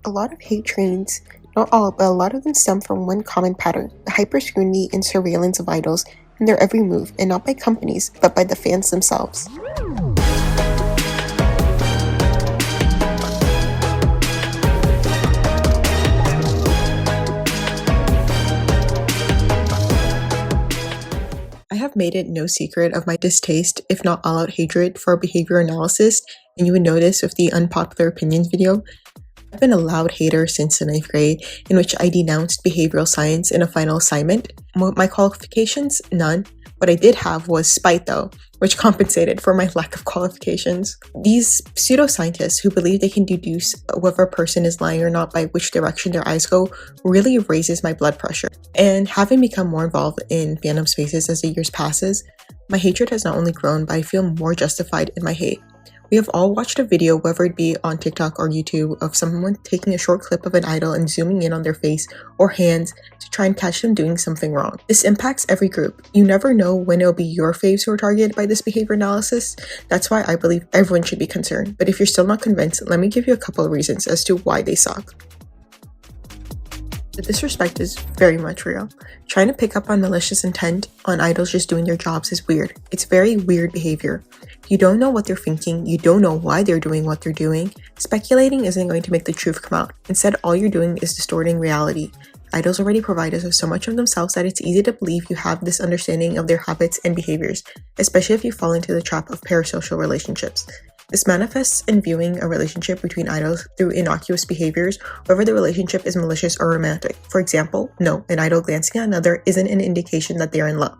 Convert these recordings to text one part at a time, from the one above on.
A lot of hate trains, not all, but a lot of them stem from one common pattern: the hyper-scrutiny and surveillance of idols and their every move, and not by companies, but by the fans themselves. I have made it no secret of my distaste, if not all-out hatred, for behavior analysis, and you would notice with the unpopular opinions video, I've been a loud hater since the 9th grade, in which I denounced behavioral science in a final assignment. My qualifications? None. What I did have was spite though, which compensated for my lack of qualifications. These pseudoscientists who believe they can deduce whether a person is lying or not by which direction their eyes go really raises my blood pressure. And having become more involved in fandom spaces as the years passes, my hatred has not only grown, but I feel more justified in my hate. We have all watched a video, whether it be on TikTok or YouTube, of someone taking a short clip of an idol and zooming in on their face or hands to try and catch them doing something wrong. This impacts every group. You never know when it'll be your faves who are targeted by this behavior analysis. That's why I believe everyone should be concerned. But if you're still not convinced, let me give you a couple of reasons as to why they suck. The disrespect is very much real. Trying to pick up on malicious intent on idols just doing their jobs is weird. It's very weird behavior. You don't know what they're thinking, you don't know why they're doing what they're doing. Speculating isn't going to make the truth come out. Instead, all you're doing is distorting reality. Idols already provide us with so much of themselves that it's easy to believe you have this understanding of their habits and behaviors, especially if you fall into the trap of parasocial relationships. This manifests in viewing a relationship between idols through innocuous behaviors, whether the relationship is malicious or romantic. For example, no, an idol glancing at another isn't an indication that they are in love.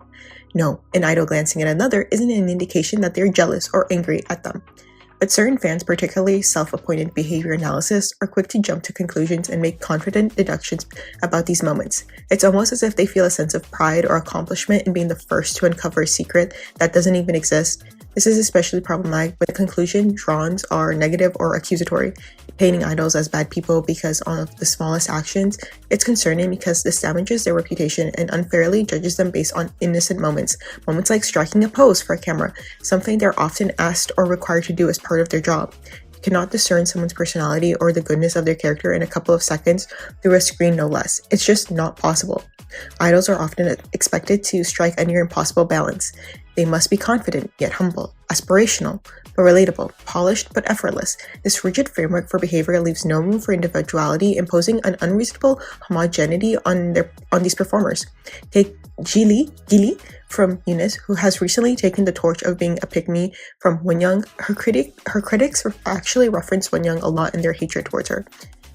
No, an idol glancing at another isn't an indication that they're jealous or angry at them. But certain fans, particularly self-appointed behavior analysts, are quick to jump to conclusions and make confident deductions about these moments. It's almost as if they feel a sense of pride or accomplishment in being the first to uncover a secret that doesn't even exist. This is especially problematic when the conclusion drawn are negative or accusatory, painting idols as bad people because of the smallest actions. It's concerning because this damages their reputation and unfairly judges them based on innocent moments like striking a pose for a camera, something they're often asked or required to do as part of their job. You cannot discern someone's personality or the goodness of their character in a couple of seconds through a screen, no less. It's just not possible. Idols are often expected to strike a near impossible balance. They must be confident, yet humble, aspirational, but relatable, polished, but effortless. This rigid framework for behavior leaves no room for individuality, imposing an unreasonable homogeneity on these performers. Take Billie from Unis, who has recently taken the torch of being a pick-me from Wonyoung. Her critics actually reference Wonyoung a lot in their hatred towards her,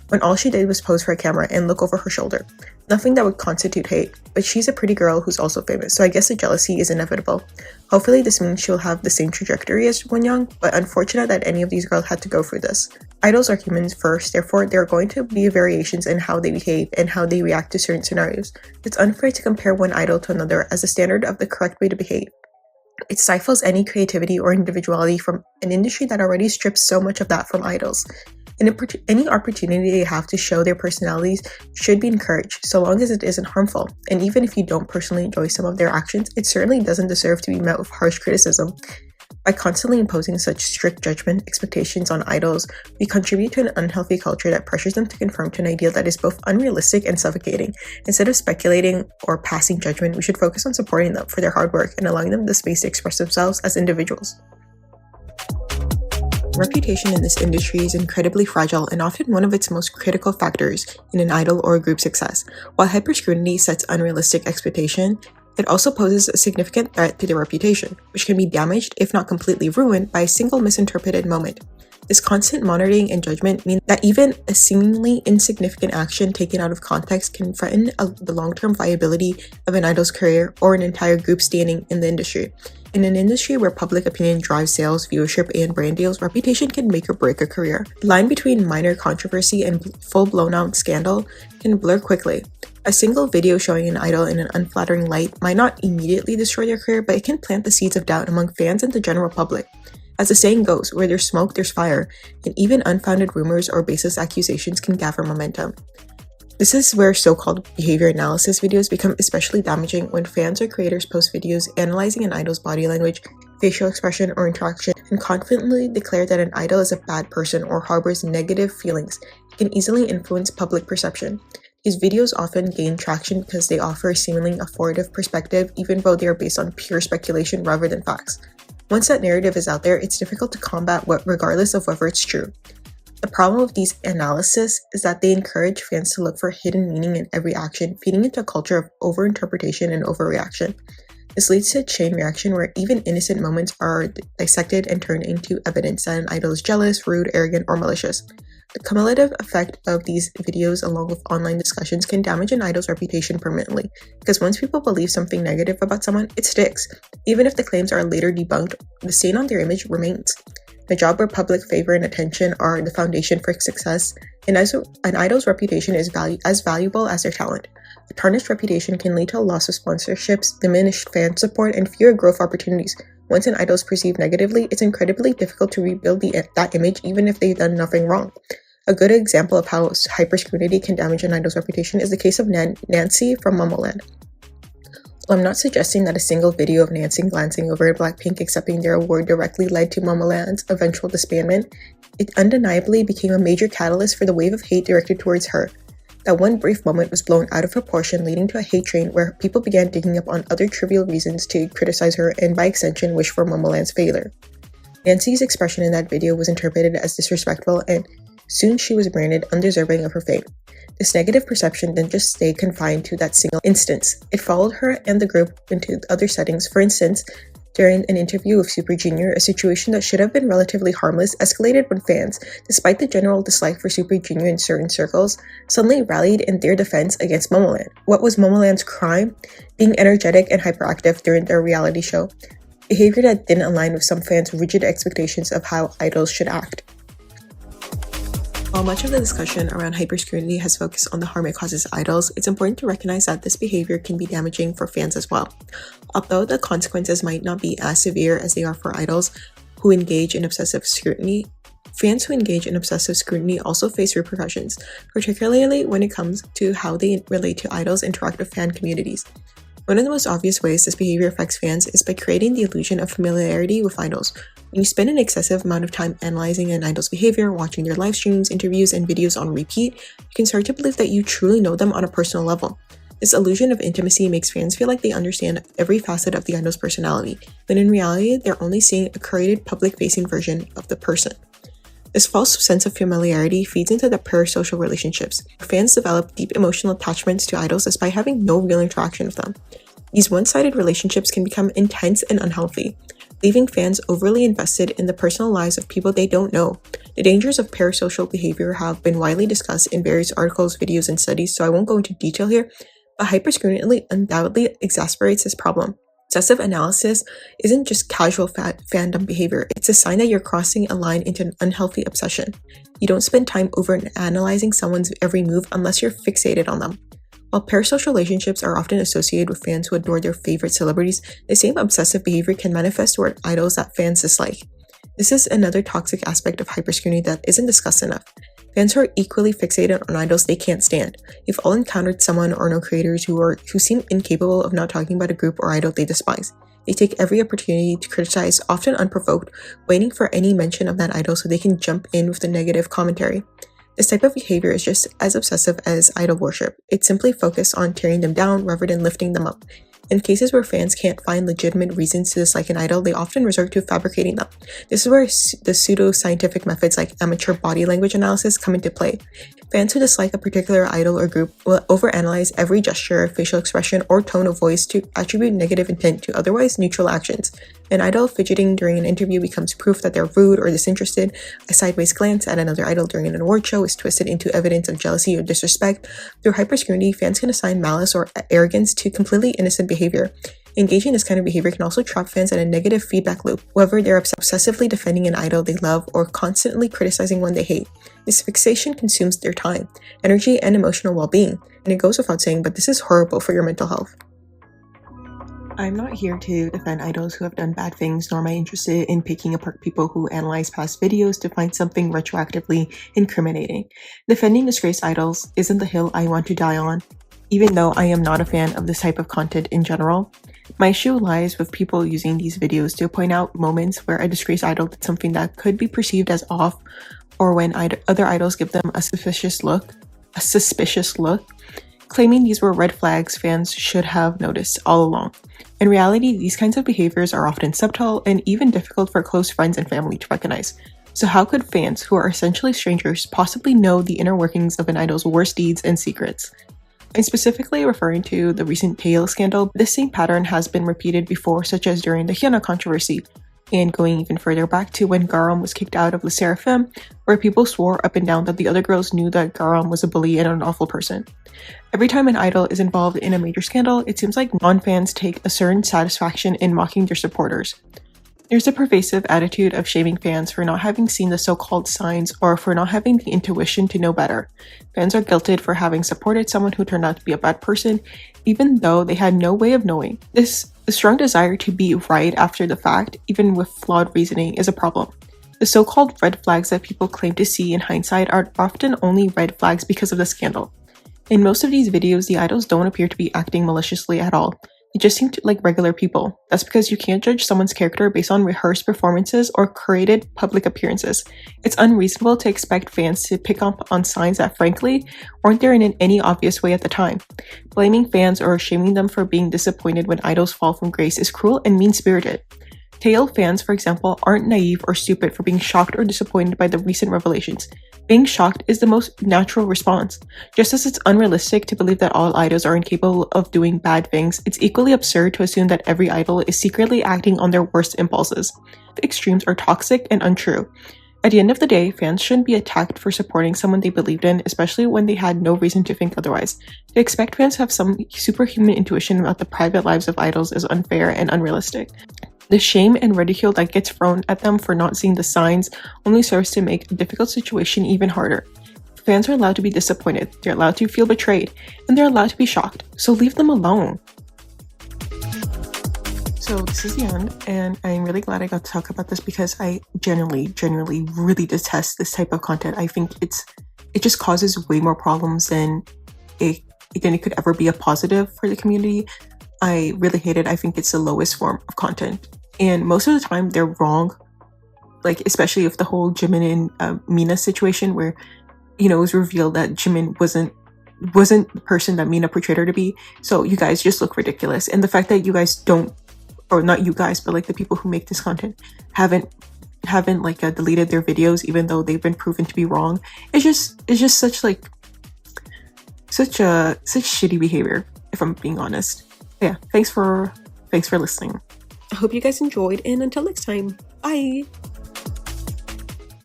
when all she did was pose for a camera and look over her shoulder. Nothing that would constitute hate, but she's a pretty girl who's also famous, so I guess the jealousy is inevitable. Hopefully this means she'll have the same trajectory as Wonyoung, but unfortunate that any of these girls had to go through this. Idols are humans first, therefore there are going to be variations in how they behave and how they react to certain scenarios. It's unfair to compare one idol to another as a standard of the correct way to behave. It stifles any creativity or individuality from an industry that already strips so much of that from idols. Any opportunity they have to show their personalities should be encouraged, so long as it isn't harmful. And even if you don't personally enjoy some of their actions, it certainly doesn't deserve to be met with harsh criticism. By constantly imposing such strict judgment expectations on idols, we contribute to an unhealthy culture that pressures them to conform to an ideal that is both unrealistic and suffocating. Instead of speculating or passing judgment, we should focus on supporting them for their hard work and allowing them the space to express themselves as individuals. Reputation in this industry is incredibly fragile and often one of its most critical factors in an idol or a group's success. While hyper-scrutiny sets unrealistic expectation, it also poses a significant threat to their reputation, which can be damaged, if not completely ruined, by a single misinterpreted moment. This constant monitoring and judgment mean that even a seemingly insignificant action taken out of context can threaten the long-term viability of an idol's career or an entire group's standing in the industry. In an industry where public opinion drives sales, viewership, and brand deals, reputation can make or break a career. The line between minor controversy and full-blown-out scandal can blur quickly. A single video showing an idol in an unflattering light might not immediately destroy their career, but it can plant the seeds of doubt among fans and the general public. As the saying goes, where there's smoke, there's fire, and even unfounded rumors or baseless accusations can gather momentum. This is where so-called behavior analysis videos become especially damaging when fans or creators post videos analyzing an idol's body language facial expression, or interaction, and confidently declare that an idol is a bad person or harbors negative feelings. It can easily influence public perception. These videos often gain traction because they offer a seemingly authoritative perspective, even though they are based on pure speculation rather than facts. Once that narrative is out there, it's difficult to combat regardless of whether it's true. The problem with these analyses is that they encourage fans to look for hidden meaning in every action, feeding into a culture of overinterpretation and overreaction. This leads to a chain reaction where even innocent moments are dissected and turned into evidence that an idol is jealous, rude, arrogant, or malicious. The cumulative effect of these videos along with online discussions can damage an idol's reputation permanently, because once people believe something negative about someone, it sticks. Even if the claims are later debunked, the stain on their image remains. The job where public favor and attention are the foundation for success, and an idol's reputation is as valuable as their talent. A tarnished reputation can lead to a loss of sponsorships, diminished fan support, and fewer growth opportunities. Once an idol is perceived negatively, it's incredibly difficult to rebuild that image even if they've done nothing wrong. A good example of how hyper-scrutiny can damage an idol's reputation is the case of Nancy from Momoland. While I'm not suggesting that a single video of Nancy glancing over at Blackpink accepting their award directly led to Momoland's eventual disbandment, it undeniably became a major catalyst for the wave of hate directed towards her. That one brief moment was blown out of proportion, leading to a hate train where people began digging up on other trivial reasons to criticize her and by extension wish for Momoland's failure. Nancy's expression in that video was interpreted as disrespectful, and soon she was branded undeserving of her fame. This negative perception didn't just stay confined to that single instance. It followed her and the group into other settings. For instance, during an interview with Super Junior, a situation that should have been relatively harmless escalated when fans, despite the general dislike for Super Junior in certain circles, suddenly rallied in their defense against Momoland. What was Momoland's crime? Being energetic and hyperactive during their reality show. Behavior that didn't align with some fans' rigid expectations of how idols should act. While much of the discussion around hyper-scrutiny has focused on the harm it causes idols, it's important to recognize that this behavior can be damaging for fans as well. Although the consequences might not be as severe as they are for idols who engage in obsessive scrutiny, fans who engage in obsessive scrutiny also face repercussions, particularly when it comes to how they relate to idols' interactive fan communities. One of the most obvious ways this behavior affects fans is by creating the illusion of familiarity with idols. When you spend an excessive amount of time analyzing an idol's behavior, watching their live streams, interviews, and videos on repeat, you can start to believe that you truly know them on a personal level. This illusion of intimacy makes fans feel like they understand every facet of the idol's personality, when in reality, they're only seeing a curated public-facing version of the person. This false sense of familiarity feeds into the parasocial relationships. Fans develop deep emotional attachments to idols despite having no real interaction with them. These one-sided relationships can become intense and unhealthy, leaving fans overly invested in the personal lives of people they don't know. The dangers of parasocial behavior have been widely discussed in various articles, videos, and studies, so I won't go into detail here, but hyper-scrutiny undoubtedly exacerbates this problem. Excessive analysis isn't just casual fandom behavior, it's a sign that you're crossing a line into an unhealthy obsession. You don't spend time over-analyzing someone's every move unless you're fixated on them. While parasocial relationships are often associated with fans who adore their favorite celebrities, the same obsessive behavior can manifest toward idols that fans dislike. This is another toxic aspect of hyperscrutiny that isn't discussed enough. Fans who are equally fixated on idols they can't stand. We've all encountered someone or know creators who seem incapable of not talking about a group or idol they despise. They take every opportunity to criticize, often unprovoked, waiting for any mention of that idol so they can jump in with the negative commentary. This type of behavior is just as obsessive as idol worship. It's simply focused on tearing them down rather than lifting them up. In cases where fans can't find legitimate reasons to dislike an idol, they often resort to fabricating them. This is where the pseudo-scientific methods like amateur body language analysis come into play. Fans who dislike a particular idol or group will overanalyze every gesture, facial expression, or tone of voice to attribute negative intent to otherwise neutral actions. An idol fidgeting during an interview becomes proof that they're rude or disinterested. A sideways glance at another idol during an award show is twisted into evidence of jealousy or disrespect. Through hyperscrutiny, fans can assign malice or arrogance to completely innocent behavior. Engaging in this kind of behavior can also trap fans in a negative feedback loop, whether they're obsessively defending an idol they love or constantly criticizing one they hate. This fixation consumes their time, energy, and emotional well-being, and it goes without saying, but this is horrible for your mental health. I'm not here to defend idols who have done bad things, nor am I interested in picking apart people who analyze past videos to find something retroactively incriminating. Defending disgraced idols isn't the hill I want to die on, even though I am not a fan of this type of content in general. My issue lies with people using these videos to point out moments where a disgraced idol did something that could be perceived as off, or when other idols give them a suspicious look, claiming these were red flags fans should have noticed all along. In reality, these kinds of behaviors are often subtle and even difficult for close friends and family to recognize. So how could fans, who are essentially strangers, possibly know the inner workings of an idol's worst deeds and secrets? I'm specifically referring to the recent Taeil scandal. This same pattern has been repeated before, such as during the Hyuna controversy, and going even further back to when Garam was kicked out of Lesserafim, where people swore up and down that the other girls knew that Garam was a bully and an awful person. Every time an idol is involved in a major scandal, it seems like non-fans take a certain satisfaction in mocking their supporters. There's a pervasive attitude of shaming fans for not having seen the so-called signs or for not having the intuition to know better. Fans are guilted for having supported someone who turned out to be a bad person, even though they had no way of knowing. The strong desire to be right after the fact, even with flawed reasoning, is a problem. The so-called red flags that people claim to see in hindsight are often only red flags because of the scandal. In most of these videos, the idols don't appear to be acting maliciously at all. They just seem like regular people. That's because you can't judge someone's character based on rehearsed performances or curated public appearances. It's unreasonable to expect fans to pick up on signs that frankly weren't there in any obvious way at the time. Blaming fans or shaming them for being disappointed when idols fall from grace is cruel and mean-spirited. Taeil fans, for example, aren't naive or stupid for being shocked or disappointed by the recent revelations. Being shocked is the most natural response. Just as it's unrealistic to believe that all idols are incapable of doing bad things, it's equally absurd to assume that every idol is secretly acting on their worst impulses. The extremes are toxic and untrue. At the end of the day, fans shouldn't be attacked for supporting someone they believed in, especially when they had no reason to think otherwise. To expect fans to have some superhuman intuition about the private lives of idols is unfair and unrealistic. The shame and ridicule that gets thrown at them for not seeing the signs only serves to make a difficult situation even harder. Fans are allowed to be disappointed, they're allowed to feel betrayed, and they're allowed to be shocked, so leave them alone. So this is the end, and I'm really glad I got to talk about this because I genuinely really detest this type of content. I think it just causes way more problems than it could ever be a positive for the community. I really hate it. I think it's the lowest form of content. And most of the time they're wrong. Like, especially with the whole Jimin and Mina situation where, you know, it was revealed that Jimin wasn't the person that Mina portrayed her to be. So you guys just look ridiculous. And the fact that you guys don't, or not you guys, but like the people who make this content haven't like deleted their videos even though they've been proven to be wrong. It's just such shitty behavior, if I'm being honest. Yeah, thanks for listening. I hope you guys enjoyed, and until next time, bye.